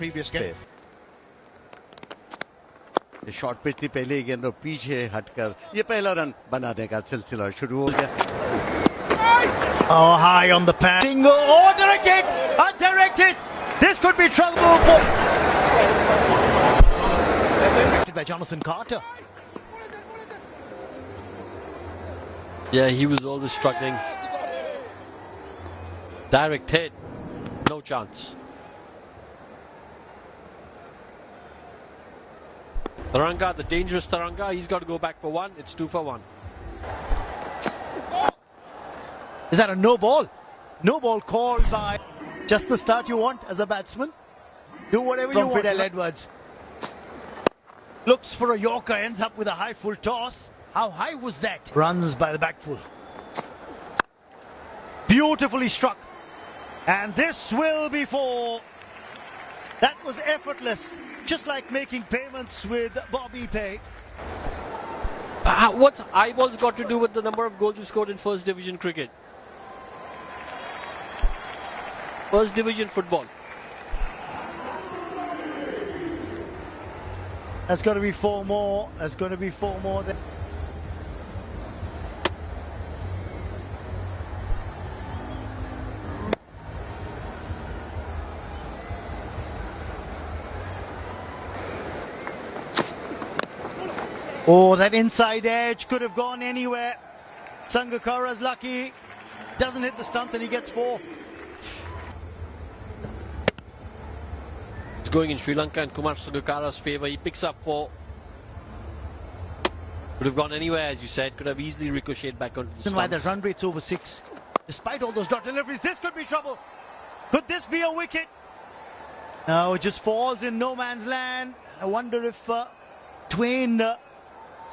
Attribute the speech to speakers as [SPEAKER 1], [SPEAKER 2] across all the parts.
[SPEAKER 1] previous game.
[SPEAKER 2] Short pitch थी पहले ही गेंद और पीछे हटकर ये पहला रन बनाने का सिलसिला शुरू हो गया.
[SPEAKER 1] Oh, high on the pad. Single. Oh, directed. Undirected. This could be trouble for. By Jonathan Carter.
[SPEAKER 3] Yeah, he was always struggling. Direct hit. No chance. Taranga, the dangerous Taranga, he's got to go back for one. It's 2 for 1.
[SPEAKER 1] Is that a no ball? No ball called by. Just the start you want as a batsman. Do whatever you want. Fidel Edwards looks for a Yorker, ends up with a high full toss. How high was that? Runs by the back full. Beautifully struck. And this will be 4. That was effortless. Just like making payments with Bobby Pay.
[SPEAKER 3] What's eyeballs got to do with the number of goals you scored in First Division cricket? First Division football.
[SPEAKER 1] That's going to be 4 more. That's going to be 4 more. Oh, that inside edge could have gone anywhere. Sangakkara's lucky. Doesn't hit the stumps and he gets 4.
[SPEAKER 3] It's going in Sri Lanka in Kumar Sangakkara's favour. He picks up 4. Could have gone anywhere, as you said. Could have easily ricocheted back onto the stumps.
[SPEAKER 1] Why the run rate's over 6. Despite all those dot deliveries, this could be trouble. Could this be a wicket? No, it just falls in no man's land. I wonder if Twain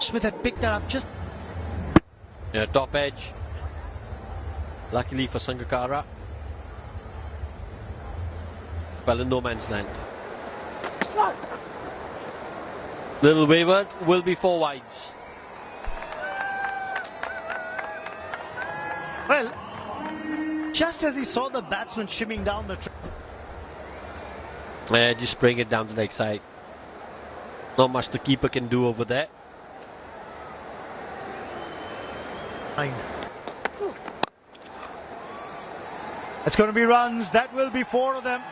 [SPEAKER 1] Smith had picked that up just.
[SPEAKER 3] Yeah, top edge. Luckily for Sangakkara. Well, in no man's land. Little wayward, will be 4 wides.
[SPEAKER 1] Well, just as he saw the batsman shimming down the track.
[SPEAKER 3] Yeah, just bring it down the leg side. Not much the keeper can do over there.
[SPEAKER 1] It's going to be runs. That will be 4 of them.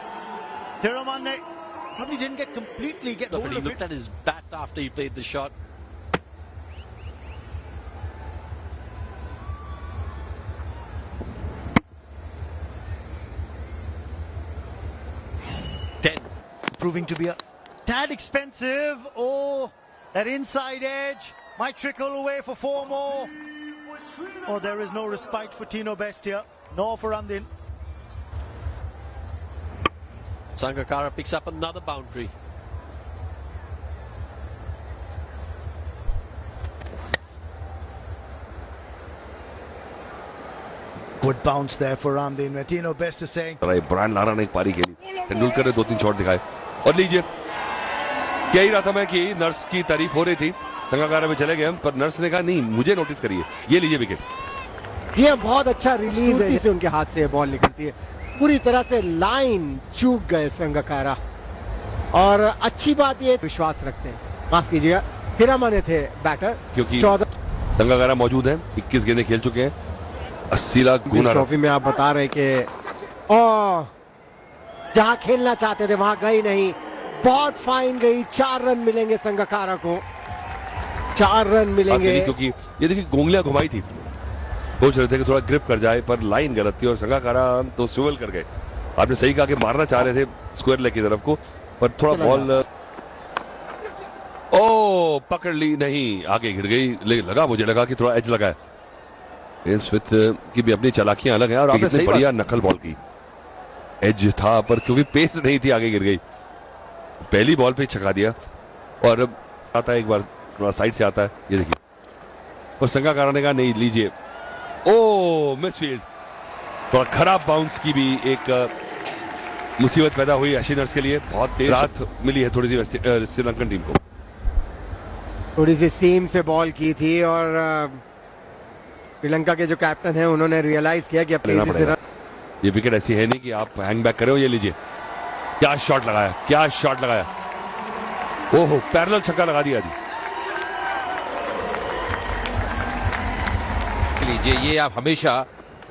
[SPEAKER 1] Thirumanne probably didn't completely get hold
[SPEAKER 3] But he
[SPEAKER 1] of
[SPEAKER 3] looked
[SPEAKER 1] it.
[SPEAKER 3] at his bat after he played the shot.
[SPEAKER 1] Proving to be a tad expensive. Oh, that inside edge might trickle away for 4 more. Oh, there is no respite for Tino Best here, nor for Andin.
[SPEAKER 3] Sangakkara picks up another boundary.
[SPEAKER 1] Good bounce there for Andin, where Tino Best is saying.
[SPEAKER 4] Brian Lara ने एक पारी खेली, तेंदुलकर ने 2-3 shot दिखाए और लीजिए, कह ही रहा था मैं कि नर्स की तारीफ हो रही थी, संगाकारा में चले गए हम, पर नर्स ने कहा नहीं मुझे नोटिस करिए, ये लीजिए विकेट.
[SPEAKER 5] जी हाँ, बहुत अच्छा रिलीज है जिसे उनके हाथ से बॉल निकलती है, पूरी तरह से लाइन चूक गए संगाकारा. और अच्छी बात ये विश्वास रखते हैं, माफ कीजिएगा, थिरुमाने थे बैटर,
[SPEAKER 4] क्योंकि
[SPEAKER 5] 14
[SPEAKER 4] संगाकारा मौजूद है, 21 गेंदें खेल चुके हैं, 80 लाख गुना.
[SPEAKER 5] ट्रॉफी में आप बता रहे कि जहां खेलना चाहते थे वहां गई नहीं, बहुत फाइन गई. 4 रन मिलेंगे संगाकारा को, 4 रन मिलेंगे.
[SPEAKER 4] क्योंकि ये देखिए गोंगलियां घुमाई थी, सोच रहे थे कि थोड़ा ग्रिप कर जाए, पर लाइन गलत थी और संगाकारा तो स्विवल कर गए. आपने सही कहा कि मारना चाह रहे थे स्क्वायर लेग की तरफ को, पर थोड़ा बॉल पकड़ ली नहीं, आगे गिर गई. लगा, मुझे लगा कि थोड़ा एज लगा है. स्मिथ की भी अपनी चालाकियां अलग हैं और आपने सही बढ़िया नकल बॉल की, एज था पर क्योंकि पेस नहीं थी आगे गिर गई. पहली बॉल पे छक्का दिया और आता है एक बार थोड़ा साइड से आता है, ये देखिए, और संगाकारा ने कहा नहीं लीजिए. मिसफील्ड, थोड़ा खराब बाउंस की भी एक मुसीबत पैदा हुई एशियनर्स के लिए. बहुत तेज रात मिली है थोड़ी सी श्रीलंकन टीम को.
[SPEAKER 5] थोड़ी सी सीम से बॉल की थी और श्रीलंका के जो कैप्टन हैं उन्होंने रियलाइज किया कि अब तेजी से
[SPEAKER 4] ये विकेट ऐसी है नहीं कि आप हैंग बैक करें. ये लीजिए, क्या शॉट लगाया, क्या शॉट लगाया, ओहो पैरेलल छक्का लगा दिया जी।
[SPEAKER 6] लीजिए, ये आप हमेशा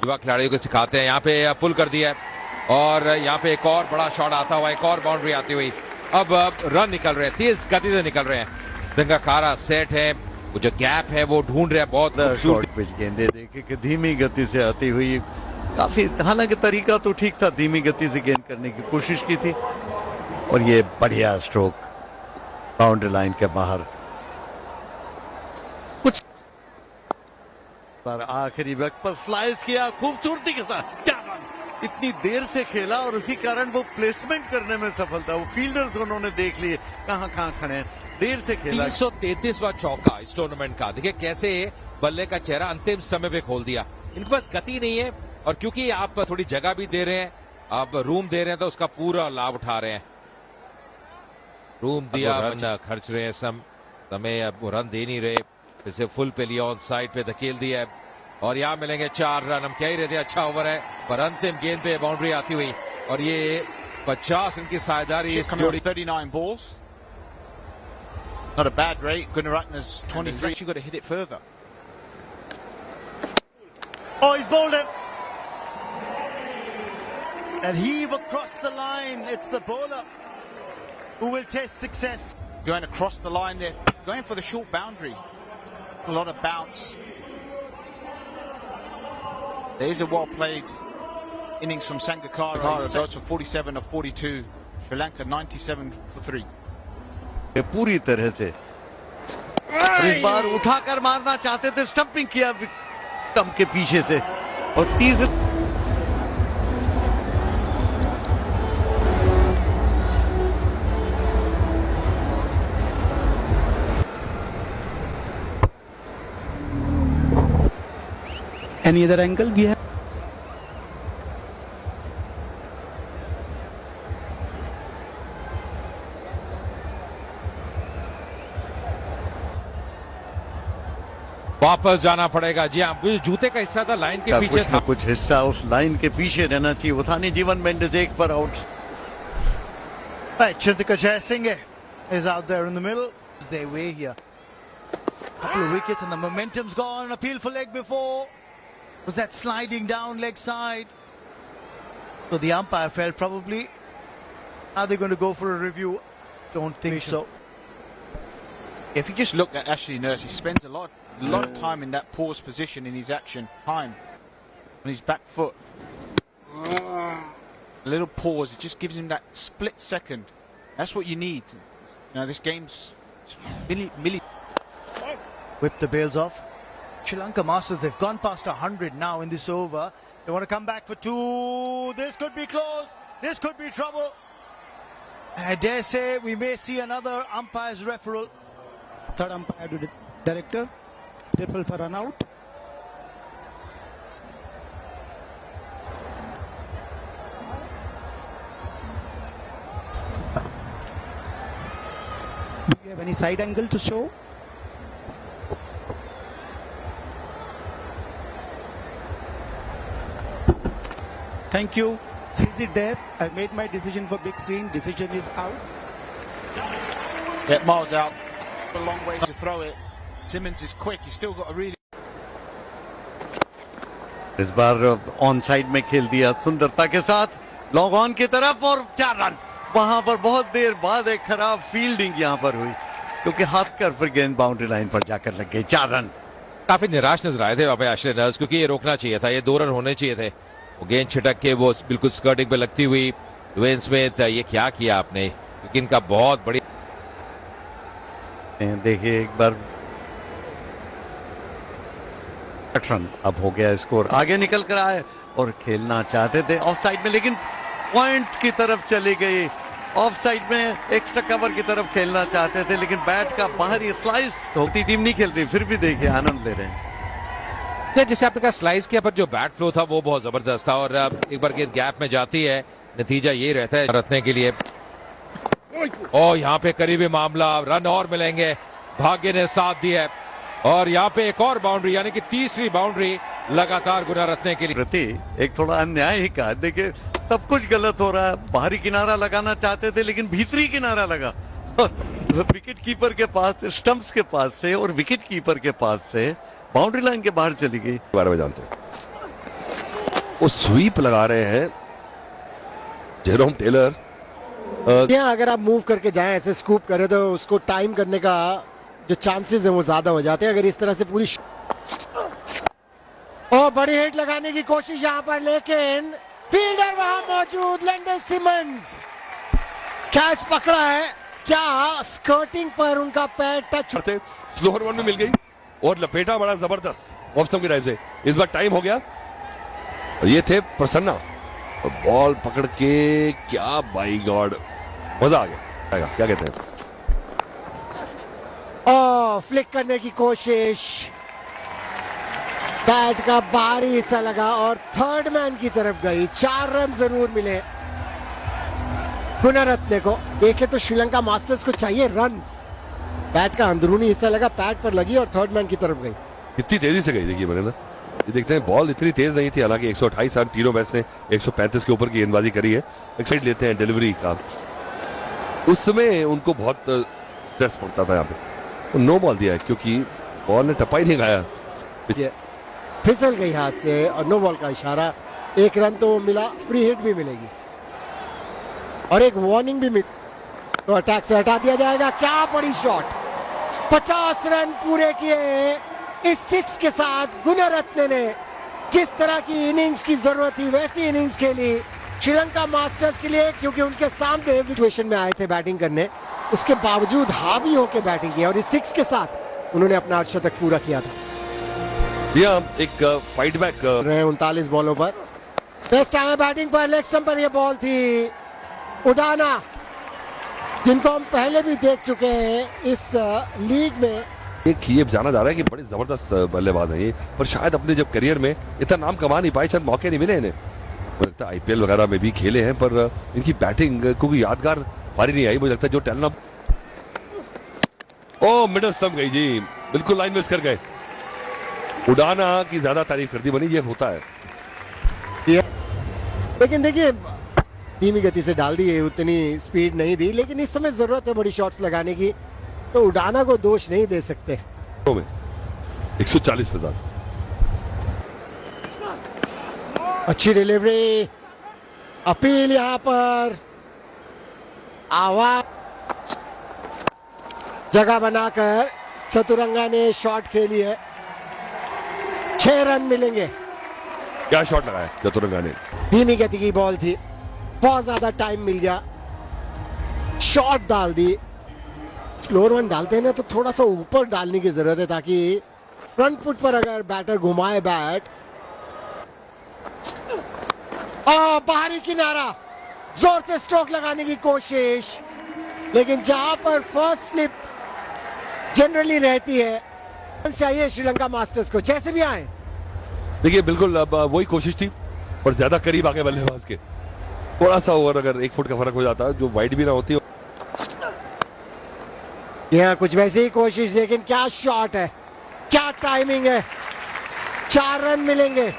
[SPEAKER 6] युवा खिलाड़ियों को सिखाते हैं। यहाँ पे पुल कर दिया है और यहाँ पे एक और बड़ा शॉट आता हुआ, एक और बाउंड्री आती हुई। अब रन निकल रहे हैं, तेज गति से निकल रहे हैं। संगकारा सेट है, वो जो गैप है वो ढूंढ रहे हैं। बहुत
[SPEAKER 2] शॉर्ट पिच गेंदे देखे कि धीमी गति से आती हुई, काफी, हालांकि तरीका तो ठीक था, धीमी गति से गेंद करने की कोशिश की थी और ये बढ़िया स्ट्रोक बाउंड्री लाइन के बाहर। कुछ पर आखिरी वक्त पर स्लाइस किया खूबसूरती के साथ, क्या रन, इतनी देर से खेला और उसी कारण वो प्लेसमेंट करने में सफल था। वो फील्डर्स उन्होंने देख लिए कहां खड़े हैं, देर से खेला।
[SPEAKER 7] 333वां चौका इस टूर्नामेंट का। देखिए कैसे बल्ले का चेहरा अंतिम समय पे खोल दिया। इनके पास गति नहीं है और क्योंकि आप थोड़ी जगह भी दे रहे हैं, आप रूम दे रहे हैं, तो उसका पूरा लाभ उठा रहे हैं। रूम दिया, रन खर्च रहे हैं समय, अब रन दे नहीं रहे, इसे फुल पे लिया, ऑन साइड पे धकेल दिया है और यहां मिलेंगे 4 रन। हम कह ही रहे थे अच्छा ओवर है, पर अंतिम गेंद पे बाउंड्री आती हुई और ये 50 इनकी साझेदारी इस जोड़ी।
[SPEAKER 1] 39 balls. Not a bad rate. Gunaratne's 23. You've got to hit it further. Oh, he's bowled it. And heave across the line. It's the bowler who will test success. Going across the line there. Going for the short boundary. A lot of bounce. There is a well played innings from Sangakkara. Goes for 47 of 42. Sri Lanka 97 for 3.
[SPEAKER 2] पूरी तरह से इस बार उठाकर मारना चाहते थे, stumping किया stump के पीछे से और तीसरे
[SPEAKER 8] Any other angle we have?
[SPEAKER 6] वापस जाना पड़ेगा। जी हाँ, जूते का हिस्सा था, लाइन के पीछे था।
[SPEAKER 2] कुछ हिस्सा उस लाइन के पीछे रहना चाहिए। वो था नहीं। जीवन मेंडिस एक पर out.
[SPEAKER 1] Right, Chintika Jayasinghe is out there in the middle. Their way here. Couple of wickets and the momentum's gone. Appeal for leg before. Was that sliding down leg side? So the umpire felt probably. Are they going to go for a review? Don't think so. If you just look at Ashley Nurse, he spends a lot of time in that pause position in his action. Time on his back foot. A little pause, it just gives him that split second. That's what you need. You know, this game's milli. Whip the bails off. Sri Lanka Masters, they've gone past 100 now in this over. They want to come back for 2. This could be close. This could be trouble. I dare say we may see another umpire's referral.
[SPEAKER 8] Third umpire to the director. Triple for run out. Do you have any side angle to show? Thank you. Is it there? I made my decision for big screen. Decision is out.
[SPEAKER 1] Get Miles out. A long way to throw it. Simmons is quick. He's still got a really.
[SPEAKER 2] इस बार on side में खेल दिया सुंदरता के साथ, long on की तरफ और 4 रन। वहां पर बहुत देर बाद एक खराब फील्डिंग यहां पर हुई क्योंकि हाथ कर फिर गेंद बाउंड्री लाइन पर जाकर लग गई। 4 रन।
[SPEAKER 6] काफी निराश नजर आए थे वहां पे आश्रय नर्स, क्योंकि ये रोकना चाहिए था, ये 2 रन होने चाहिए थे। वो गेंद छिटक के वो बिल्कुल स्कर्टिंग पे लगती हुई। ड्वेन स्मिथ, ये क्या किया आपने, क्योंकि इनका बहुत बड़ी।
[SPEAKER 2] देखिए एक बार 8 रन अब हो गया स्कोर, आगे निकल कर आए और खेलना चाहते थे ऑफ साइड में, लेकिन पॉइंट की तरफ चली गई। ऑफ साइड में एक्स्ट्रा कवर की तरफ खेलना चाहते थे, लेकिन बैट का बाहरी स्लाइस होती टीम नहीं खेल रही, फिर भी देखिए आनंद ले रहे हैं।
[SPEAKER 6] जैसे आपने कहा स्लाइस किया, पर जो बैट फ्लो था वो बहुत जबरदस्त था और एक बार गेंद गैप में जाती है, नतीजा ये रहता है रखने के लिए। और यहाँ पे करीबी मामला, रन और मिलेंगे, भाग्य ने साथ दिया और यहाँ पे एक और बाउंड्री, यानी कि तीसरी बाउंड्री लगातार गुना रत्ने के लिए।
[SPEAKER 2] प्रति एक थोड़ा अन्याय ही कहा। देखिए सब कुछ गलत हो रहा है। बाहरी किनारा लगाना चाहते थे लेकिन भीतरी किनारा लगा विकेट कीपर के पास, स्टंप्स के पास से और विकेट कीपर के पास से बाउंड्री लाइन के बाहर चली गई।
[SPEAKER 4] बारे में जानते हैं वो स्वीप लगा रहे हैं जेरोम टेलर।
[SPEAKER 5] यहाँ अगर आप मूव करके जाएं, ऐसे स्कूप करें तो उसको टाइम करने का जो चांसेस है वो ज्यादा हो जाते हैं। अगर इस तरह से पूरी बड़ी हिट लगाने की कोशिश यहाँ पर, लेकिन फील्डर वहां मौजूद, लैंडल सिमंस कैच पकड़ा है। क्या स्कर्टिंग पर उनका पैर टच
[SPEAKER 4] करते, स्लोअर वन में मिल गई और लपेटा बड़ा जबरदस्त ऑफ स्टंप की टाइप से। इस बार टाइम हो गया और ये थे प्रसन्ना, बॉल पकड़ के क्या बाई गॉड मजा आ गया। क्या कहते हैं?
[SPEAKER 5] फ्लिक करने की कोशिश, बैट का बाहरी हिस्सा लगा और थर्ड मैन की तरफ गई। 4 रन जरूर मिले गुणरत्ने को। देखे तो श्रीलंका मास्टर्स को चाहिए रन्स। बैट का अंदरूनी हिस्सा लगा, पैड पर लगी और थर्ड मैन की तरफ गई।
[SPEAKER 4] कितनी तेजी से गई देखिए मैंने ना, ये देखते हैं बॉल इतनी तेज नहीं थी। हालांकि 128 रन तीनों मैच ने 135 के ऊपर की गेंदबाजी करी है। एक साइड लेते हैं डिलीवरी का, उस समय उनको बहुत स्ट्रेस पड़ता था यहाँ पे। नो बॉल दिया है क्योंकि बॉल ने टप्पा ही नहीं खाया,
[SPEAKER 5] फिसल गई हाथ से और नो बॉल का इशारा। 1 रन तो मिला, फ्री हिट भी मिलेगी और एक वार्निंग भी मिली तो अटैक से हटा दिया जाएगा। क्या बड़ी शॉट, 50 रन पूरे किए इस 6 के साथ। गुणरत्ने ने जिस तरह की इनिंग्स की जरूरत थी वैसी इनिंग्स खेली श्रीलंका मास्टर्स के लिए, क्योंकि उनके सामने सिचुएशन में आए थे बैटिंग करने, उसके बावजूद हावी होकर बैटिंग किया और इस 6 के साथ उन्होंने अपना 8 शतक पूरा किया था।
[SPEAKER 4] एक फाइट बैक
[SPEAKER 5] रहे 39 बॉलों पर। बेस्ट आया बैटिंग पर, लेग स्टंप पर यह बॉल थी। उडाना, जिनको हम पहले भी देख चुके हैं इस लीग में,
[SPEAKER 4] ये जाना जा रहा है कि बड़े जबरदस्त बल्लेबाज हैं ये, पर शायद अपने जब करियर में इतना नाम कमा नहीं पाए, शायद मौके नहीं मिले इन्हें। मुझे लगता है आईपीएल वगैरह में भी खेले हैं पर इनकी बैटिंग क्योंकि यादगार पारी नहीं आई। मुझे लगता है जो टैलेंट, ओ मिडल स्टंप गई जी, बिल्कुल लाइन मिस कर गए। उडाना की ज्यादा तारीफ करती बनी, ये होता है।
[SPEAKER 5] लेकिन देखिए धीमी गति से डाल दी है, उतनी स्पीड नहीं दी, लेकिन इस समय जरूरत है बड़ी शॉट्स लगाने की, तो उडाना को दोष नहीं दे सकते।
[SPEAKER 4] 140 पे ज्यादा
[SPEAKER 5] अच्छी डिलीवरी, अपील यहां पर, आवाज जगह बनाकर चतुरंगा ने शॉट खेली है। 6 रन मिलेंगे।
[SPEAKER 4] क्या शॉट लगाया चतुरंगा ने,
[SPEAKER 5] धीमी गति की बॉल थी, बहुत ज्यादा टाइम मिल गया, शॉट डाल दी। स्लोअर वन डालते हैं ना तो थोड़ा सा ऊपर डालने की जरूरत है ताकि फ्रंट फुट पर अगर बैटर घुमाए बैट। बाहरी किनारा, जोर से स्ट्रोक लगाने की कोशिश, लेकिन जहां पर फर्स्ट स्लिप जनरली रहती है, चाहिए श्रीलंका मास्टर्स को जैसे भी आए।
[SPEAKER 4] देखिए बिल्कुल अब वही कोशिश थी और ज्यादा करीब आ गए बल्लेबाज के। थोड़ा सा ओवर अगर 1 फुट का फर्क हो जाता है, जो वाइड भी ना होती।
[SPEAKER 5] यहाँ कुछ वैसी ही कोशिश, लेकिन क्या शॉट है, क्या टाइमिंग है। 4 रन मिलेंगे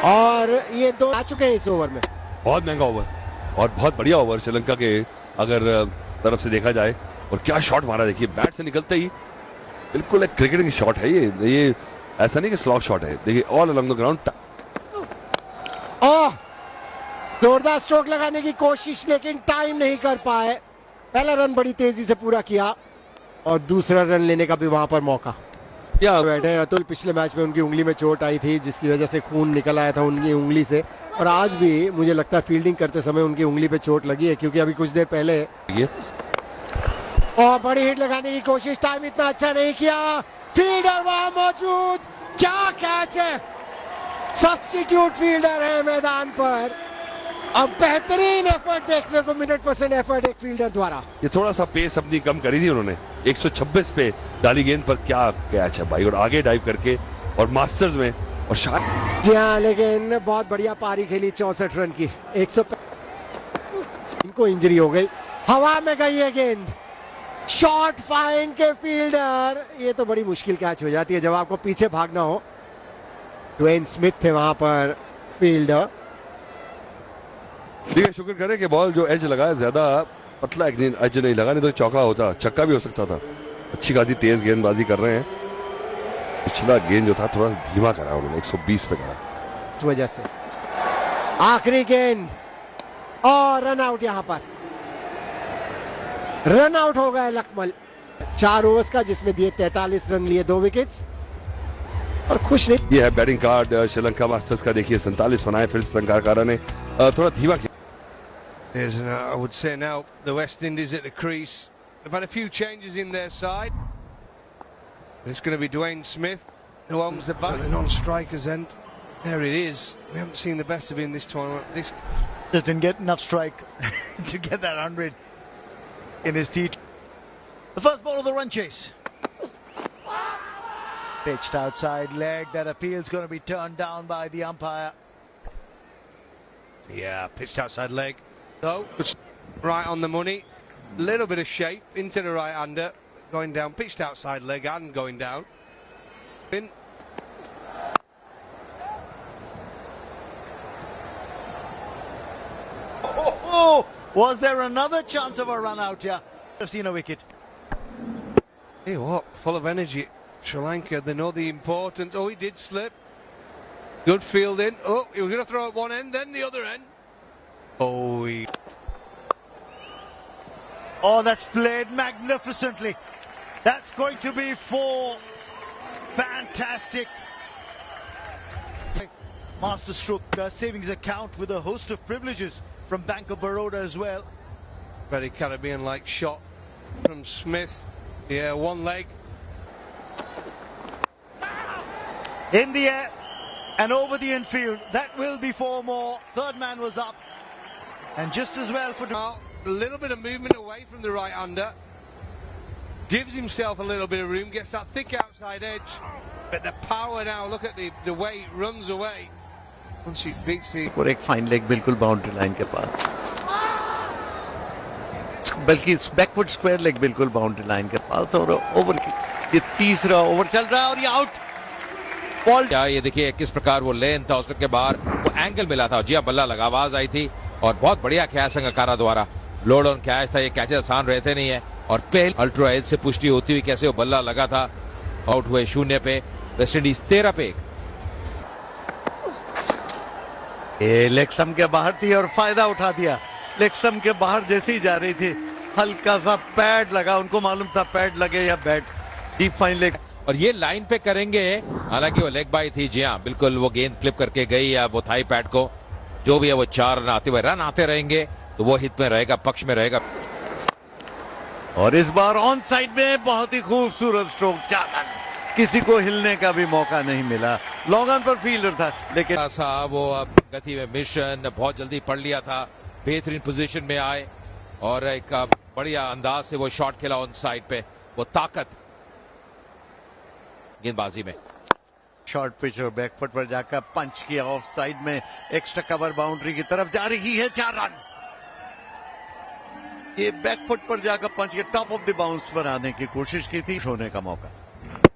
[SPEAKER 5] और ये 2 आ चुके हैं इस ओवर में।
[SPEAKER 4] बहुत महंगा ओवर और बहुत बढ़िया ओवर श्रीलंका के अगर तरफ से देखा जाए। और क्या शॉट मारा, देखिए बैट से निकलते ही बिल्कुल एक क्रिकेट की शॉट है ये ऐसा नहीं कि स्लॉग शॉट है। देखिए ऑल अलोंग द ग्राउंड,
[SPEAKER 5] जोरदार स्ट्रोक लगाने की कोशिश, लेकिन टाइम नहीं कर पाए। पहला रन बड़ी तेजी से पूरा किया और दूसरा रन लेने का भी वहां पर मौका। बैठे अतुल, पिछले मैच में उनकी उंगली में चोट आई थी जिसकी वजह से खून निकल आया था उनकी उंगली से, और आज भी मुझे लगता है फील्डिंग करते समय उनकी उंगली पे चोट लगी है, क्योंकि अभी कुछ देर पहले और बड़ी हिट लगाने की कोशिश, टाइम इतना अच्छा नहीं किया। फील्डर वहां मौजूद, क्या कैच है, सब्स्टिट्यूट फील्डर है मैदान पर। अब बेहतरीन एफर्ट देखने को, 100% एफर्ट एक फील्डर द्वारा।
[SPEAKER 4] ये थोड़ा सा पेस अपनी कम करी थी उन्होंने। 126 पे डाली गेंद पर क्या कैच है भाई, और आगे डाइव करके और मास्टर्स में और शायद।
[SPEAKER 5] जी हाँ, लेकिन बहुत बढ़िया पारी खेली 64 रन की। 100 इनको इंजरी हो गई, हवा में गई है गेंद, शॉट फाइन के फील्डर। ये तो बड़ी मुश्किल कैच हो जाती है जब आपको पीछे भागना हो। ड्वेन स्मिथ थे वहां पर फील्डर,
[SPEAKER 4] देखिए शुक्र करें कि बॉल जो एज लगाया ज्यादा पतला एज नहीं लगा, नहीं तो चौका होता, छक्का भी हो सकता था। अच्छी खासी तेज गेंदबाजी कर रहे हैं। पिछला गेंद जो था थोड़ा सा धीमा करा उन्होंने, 120 पे करा।
[SPEAKER 5] इस वजह से आखिरी गेंद और रन आउट। यहां पर रन आउट हो गए लकमल। 4 ओवर्स का जिसमें दिए 43 रन, लिए 2 विकेट्स और खुश नहीं।
[SPEAKER 4] ये है बैटिंग कार्ड श्रीलंका मास्टर्स का। देखिए 47 बनाए, फिर संगाकारा ने थोड़ा धीमा किया।
[SPEAKER 9] There's I would say now the West Indies at the crease. They've had a few changes in their side. It's going to be Dwayne Smith who owns the bat. And on strikers end, there it is. We haven't seen the best of him this tournament. This
[SPEAKER 1] Just didn't get enough strike to get that 100 in his teeth. The first ball of the run chase. Pitched outside leg. That appeal's going to be turned down by the umpire.
[SPEAKER 9] Yeah, pitched outside leg. So right on the money. Little bit of shape into the right hander, going down. Pitched outside leg and going down. In.
[SPEAKER 1] Oh, was there another chance of a run out here? I've seen a wicket.
[SPEAKER 9] Hey, what? Full of energy. Sri Lanka, they know the importance. Oh, he did slip. Good fielding. Oh, he was going to throw at one end, then the other end. Oh,
[SPEAKER 1] Oh, that's played magnificently. That's going to be 4. Fantastic. Master stroke savings account with a host of privileges from Bank of Baroda as well.
[SPEAKER 9] Very Caribbean-like shot from Smith. Yeah, one leg.
[SPEAKER 1] In the air and over the infield. That will be 4 more. Third man was up. And just as well for...
[SPEAKER 9] Now, a little bit of movement away from the right hander. Gives himself a little bit of room. Gets that thick outside edge. But the power now, look at the way it runs away. Once he beats the...
[SPEAKER 2] और एक fine leg बिल्कुल boundary line के पास, बल्कि backward square leg बिल्कुल boundary line के पास। और over की ये तीसरा ओवर चल रहा है और ये आउट बॉल।
[SPEAKER 6] ये देखिए किस प्रकार वो लेन था, उसके बाद वो एंगल मिला था। जी बल्ला लगा, आवाज आई थी और बहुत बढ़िया कैच संगकारा द्वारा। लोड ऑन कैच था, ये कैचेस आसान रहते नहीं है। और पहले अल्ट्रा एज से पुष्टि होती हुई कैसे वो बल्ला लगा था। आउट हुए 0 पे, वेस्ट इंडीज 13 पे 1।
[SPEAKER 2] लेग स्टंप के बाहर थी और फायदा उठा दिया। लेग स्टंप के बाहर जैसे ही जा रही थी, हल्का सा पैड लगा। उनको मालूम था पैड लगे या बैट। डीप फाइन लेग
[SPEAKER 6] और ये लाइन पे करेंगे, हालांकि वो लेग बाई थी। जी हाँ, बिल्कुल वो गेंद क्लिप करके गई या वो थाई पैड को। जो भी है वो 4 रन आते हुए, रन आते रहेंगे तो वो हित में रहेगा, पक्ष में रहेगा।
[SPEAKER 2] और इस बार ऑन साइड में बहुत ही खूबसूरत स्ट्रोक, 4 रन। किसी को हिलने का भी मौका नहीं मिला। लॉन्ग ऑन पर फील्डर था, लेकिन
[SPEAKER 6] वो गति में मिशन बहुत जल्दी पढ़ लिया था। बेहतरीन पोजीशन में आए और एक बढ़िया अंदाज से वो शॉट खेला ऑन साइड पे। वो ताकत गेंदबाजी में।
[SPEAKER 2] शॉर्ट पिच और बैकफुट पर जाकर पंच किया ऑफ साइड में। एक्स्ट्रा कवर बाउंड्री की तरफ जा रही है, 4 रन। ये बैकफुट पर जाकर पंच के टॉप ऑफ द बाउंस पर आने की कोशिश की थी, होने का मौका।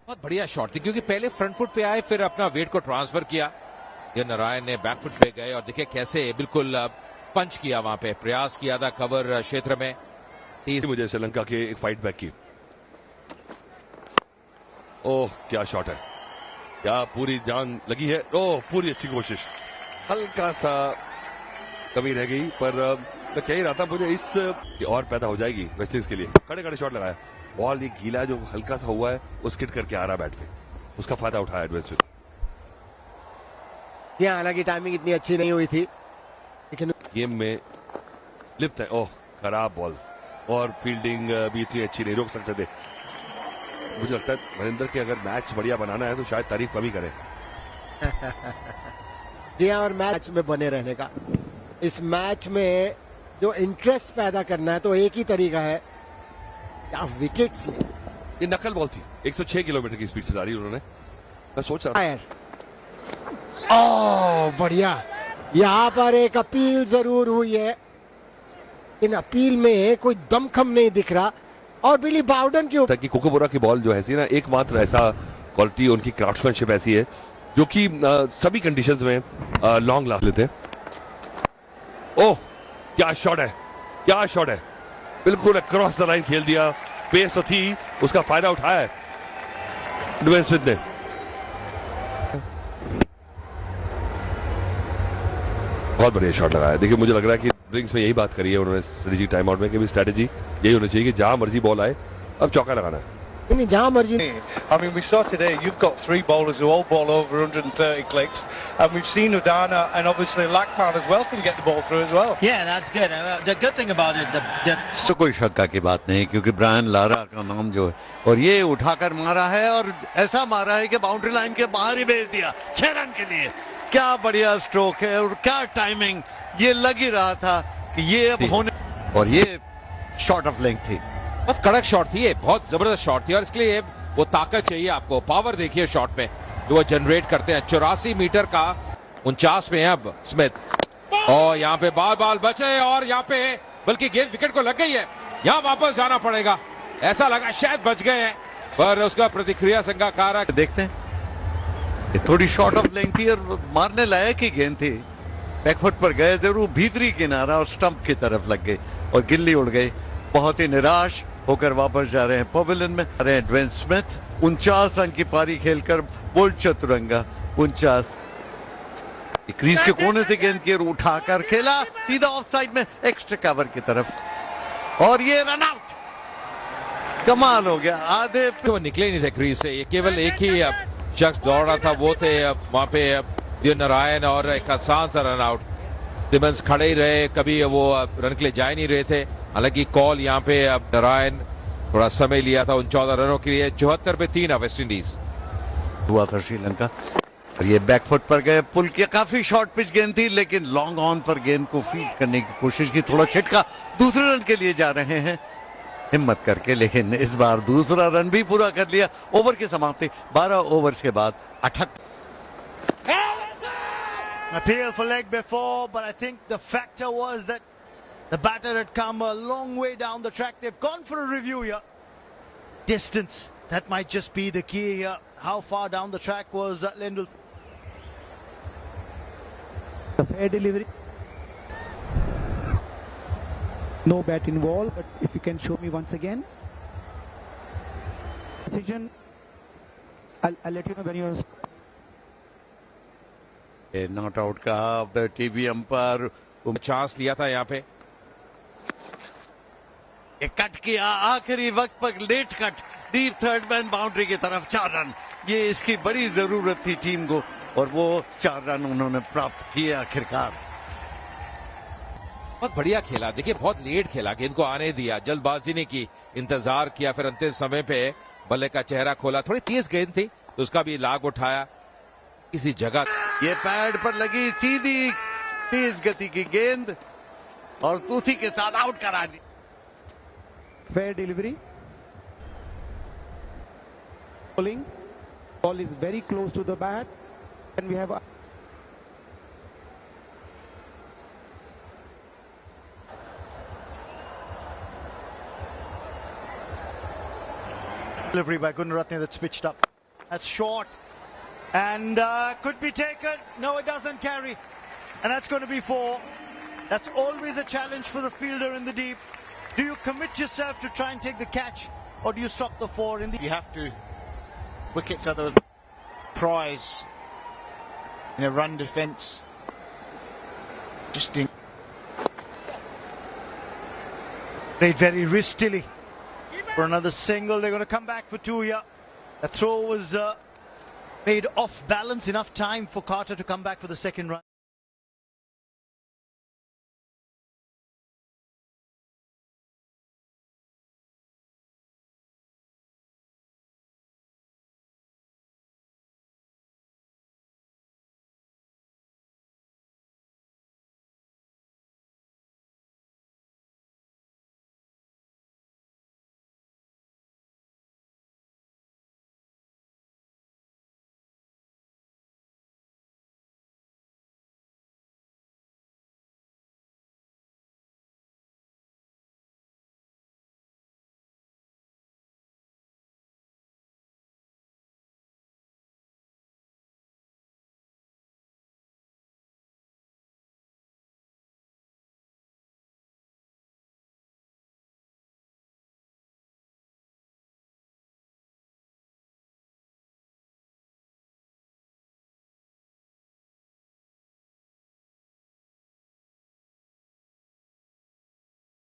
[SPEAKER 6] बहुत बढ़िया शॉट थी क्योंकि पहले फ्रंट फुट पे आए, फिर अपना वेट को ट्रांसफर किया। ये नारायण ने बैक फुट पे गए और देखिए कैसे बिल्कुल पंच किया, वहां पे प्रयास किया था कवर क्षेत्र में।
[SPEAKER 4] मुझे श्रीलंका के एक फाइट बैक की। ओह क्या शॉट है, क्या पूरी जान लगी है। ओह पूरी अच्छी कोशिश, हल्का सा कमी रह गई, पर मैं कह ही रहा था मुझे इस और पैदा हो जाएगी वेस्ट इंडीज के लिए। खड़े खड़े शॉट लगाया, बॉल ये गीला जो हल्का सा हुआ है वो स्किड करके आ रहा बैट पे, उसका फायदा उठाया एडवेंस।
[SPEAKER 5] हालांकि टाइमिंग इतनी अच्छी नहीं हुई थी, लेकिन
[SPEAKER 4] गेम में लिप्त है। ओह खराब बॉल, और फील्डिंग भी इतनी अच्छी नहीं, रोक सकते थे। मुझे लगता है महेंद्र के अगर मैच बढ़िया बनाना है तो शायद तारीफ कम ही करें।
[SPEAKER 5] जी हाँ, और मैच में बने रहने का, इस मैच में जो इंटरेस्ट पैदा करना है तो एक ही तरीका है, क्या विकेट्स ले।
[SPEAKER 4] ये नकल बॉल थी, 106 किलोमीटर की स्पीड से जा रही उन्होंने। मैं सोच रहा था
[SPEAKER 5] बढ़िया। यहाँ पर एक अपील जरूर हुई है, इन अपील में कोई दमखम नहीं दिख रहा। और बिली बाउडन के ऊपर
[SPEAKER 4] कि कोकोबोरा की बॉल जो है ना, एकमात्र ऐसा क्वालिटी, उनकी क्राफ्ट्समैनशिप ऐसी है जो कि सभी कंडीशंस में लॉन्ग लास्ट लेते हैं। ओह क्या शॉट है, क्या शॉट है, बिल्कुल क्रॉस द लाइन खेल दिया। पेस थी, उसका फायदा उठाया है ड्वेन स्मिथ ने। बहुत बढ़िया शॉट लगाया। देखिए मुझे लग रहा है कि ड्रिंक्स में यही बात करी है उन्होंने स्ट्रेटेजी टाइम आउट में कि स्ट्रेटेजी यही होनी चाहिए कि जहां मर्जी बॉल आए अब चौका लगाना है।
[SPEAKER 5] नहीं, जहां मर्जी।
[SPEAKER 10] I mean, we saw today you've got 3 bowlers who all bowl over 130 clicks, and we've seen Udana and obviously Lakman as well can get the ball through as well.
[SPEAKER 11] Yeah, that's good. The good thing about it,
[SPEAKER 2] तो कोई शक्का की बात नहीं, क्योंकि Brian Lara का नाम जो है, और ये उठाकर मारा है और ऐसा मारा है कि बाउंड्री लाइन के बाहर ही भेज दिया 6 रन के लिए। क्या बढ़िया स्ट्रोक है और क्या टाइमिंग, ये लग ही रहा था कि ये अब होने, और ये शॉट ऑफ लेंथ थी,
[SPEAKER 6] बहुत कड़क शॉट थी, ये बहुत जबरदस्त शॉट थी और इसके लिए वो ताकत चाहिए आपको। पावर देखिए शॉट में जो वो जनरेट करते हैं। 84 मीटर का 49 में है अब स्मिथ, और यहाँ पे बाल बचे और यहाँ पे बल्कि गेंद विकेट को लग गई है। यहाँ वापस जाना पड़ेगा, ऐसा लगा शायद बच गए हैं, पर उसका प्रतिक्रिया संगाकारा।
[SPEAKER 2] देखते हैं, थोड़ी शॉर्ट ऑफ लेंथ थी और मारने लायक ही गेंद थी। बैकफुट पर गए जरूर, भीतरी किनारा और स्टंप की तरफ लग गई और गिल्ली उड़ गई। बहुत ही निराश होकर वापस जा रहे हैं पवेलियन में। आ रहे हैं ड्वेन स्मिथ, 49 रन की पारी खेलकर बोल्ड चतुरंगा 49। क्रीज के कोने से गेंद की उठाकर खेला सीधा ऑफ साइड में एक्स्ट्रा कवर की तरफ, और ये रन आउट। कमाल हो गया, आधे
[SPEAKER 6] वो निकले नहीं थे क्रीज से, ये केवल एक ही शख्स दौड़ रहा था, वो थे वहां पे दिव्य नारायण, और एक आसान सा रन आउट। सिमंस खड़े ही रहे, कभी वो रन के लिए जा नहीं रहे थे। हालांकि कॉल यहाँ पे अब नारायण थोड़ा समय लिया था उन 14 रनों के लिए। 74 पे 3 वेस्ट इंडीज
[SPEAKER 2] हुआ था श्रीलंका, और ये बैकफुट पर गए। पुल की काफी शॉर्ट पिच गेंद थी, लेकिन लॉन्ग ऑन पर गेंद को फील्ड करने की कोशिश की, थोड़ा छिटका। दूसरे रन के लिए जा रहे हैं हिम्मत करके, लेकिन इस बार दूसरा रन भी पूरा कर लिया। ओवर की समाप्ति 12 ओवर्स के बाद 78।
[SPEAKER 1] Appeal for leg before, but I think the factor was that the batter had come a long way down the track. They've gone for a review here. Distance, that might just be the key here. How far down the track was Lendl?
[SPEAKER 8] A fair delivery. No bat involved, but if you can show me once again. Decision, I'll let you know when you're...
[SPEAKER 2] not out का TV umpire
[SPEAKER 6] chance लिया था यहाँ पे,
[SPEAKER 2] cut किया आखिरी वक्त पर, late cut, deep third man boundary की तरफ 4 रन। ये इसकी बड़ी जरूरत थी टीम को, और वो 4 रन उन्होंने प्राप्त किए आखिरकार।
[SPEAKER 7] बहुत बढ़िया खेला, देखिए बहुत लेट खेला, गेंद को आने दिया, जल्दबाजी नहीं की, इंतजार किया, फिर अंतिम समय पे बल्ले का चेहरा खोला। थोड़ी तेज गेंद थी तो उसका भी लाभ उठाया इसी जगह।
[SPEAKER 2] ये पैड पर लगी सीधी तेज गति की गेंद और उसी के साथ आउट करा दी।
[SPEAKER 8] Fair delivery. Bowling. Ball is very close to the bat, and we have
[SPEAKER 1] delivery by Gunaratne that's pitched up. That's short and could be taken. No, it doesn't carry, and that's going to be 4. That's always a challenge for the fielder in the deep. Do you commit yourself to try and take the catch, or do you stop the 4 in the...
[SPEAKER 11] you have to. Wickets are the prize in a run defence. Just in.
[SPEAKER 1] Played very wristily for another single. They're going to come back for 2 here. The throw was made off balance, enough time for Carter to come back for the second run.